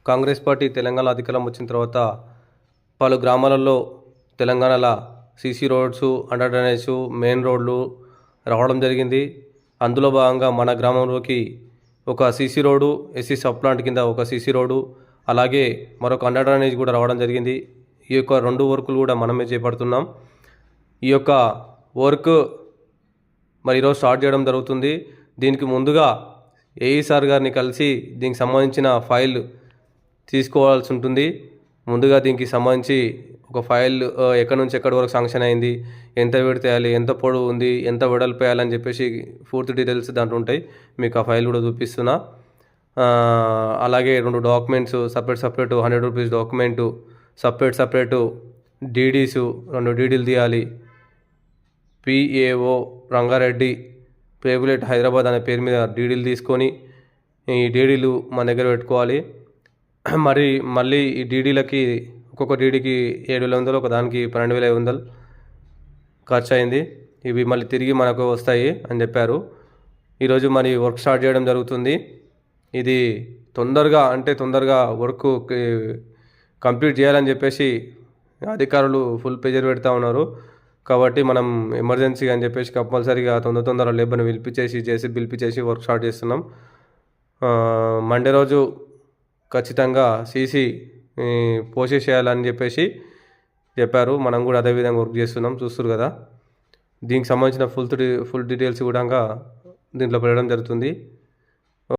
Congress party Telangana అధికారం వచ్చిన తర్వాత పలు గ్రామాలలో తెలంగాణలో CC roads, under drainage, main రోడ్లు రావడం జరిగింది. అందులో భాగంగా మన గ్రామంలోకి ఒక CC road, SC sub plant కింద ఒక సీసీ రోడ్డు, అలాగే మరొక అండర్ డ్రైనేజ్ కూడా రావడం జరిగింది. ఈ యొక్క 2 వర్కులు కూడా మనమే చేపడుతున్నాం. ఈ యొక్క వర్క్ మరి ఈరోజు స్టార్ట్ చేయడం జరుగుతుంది. దీనికి ముందుగా ఏఈ సార్ గారిని కలిసి దీనికి సంబంధించిన ఫైల్ తీసుకోవాల్సి ఉంటుంది. ముందుగా దీనికి సంబంధించి ఒక ఫైల్ ఎక్కడి నుంచి ఎక్కడి వరకు శాంక్షన్ అయింది, ఎంత విడత వేయాలి, ఎంత పొడవు ఉంది, ఎంత వెడల్పు వేయాలని చెప్పేసి పూర్తి డీటెయిల్స్ దాంట్లో ఉంటాయి. మీకు ఆ ఫైల్ కూడా చూపిస్తున్నా. అలాగే 2 documents separate 100 rupees document, separate DDs 2 డీడీలు తీయాలి. పిఏఓ రంగారెడ్డి పేబులెట్ హైదరాబాద్ అనే పేరు మీద డీడీలు తీసుకొని ఈ డీడీలు మన దగ్గర పెట్టుకోవాలి. మళ్ళీ ఈ డీడీలకి ఒక్కొక్క డీడీకి 7,500, ఒక దానికి 12,500 ఖర్చు అయింది. ఇవి మళ్ళీ తిరిగి మనకు వస్తాయి అని చెప్పారు. ఈరోజు మరి వర్క్ స్టార్ట్ చేయడం జరుగుతుంది. ఇది తొందరగా వర్క్ కంప్లీట్ చేయాలని చెప్పేసి అధికారులు ఫుల్ ప్రెజర్ పెడతా ఉన్నారు. కాబట్టి మనం ఎమర్జెన్సీ అని చెప్పేసి కంపల్సరీగా తొందర లేబర్ని పిలిపించేసి జేసీబీ పిలిపించేసి వర్క్ స్టార్ట్ చేస్తున్నాం. మండే రోజు ఖచ్చితంగా సీసీ పోసేసేయాలని చెప్పేసి చెప్పారు. మనం కూడా అదేవిధంగా వర్క్ చేస్తున్నాం, చూస్తారు కదా. దీనికి సంబంధించిన ఫుల్ డీటెయిల్స్ కూడా దీంట్లో పెట్టడం జరుగుతుంది.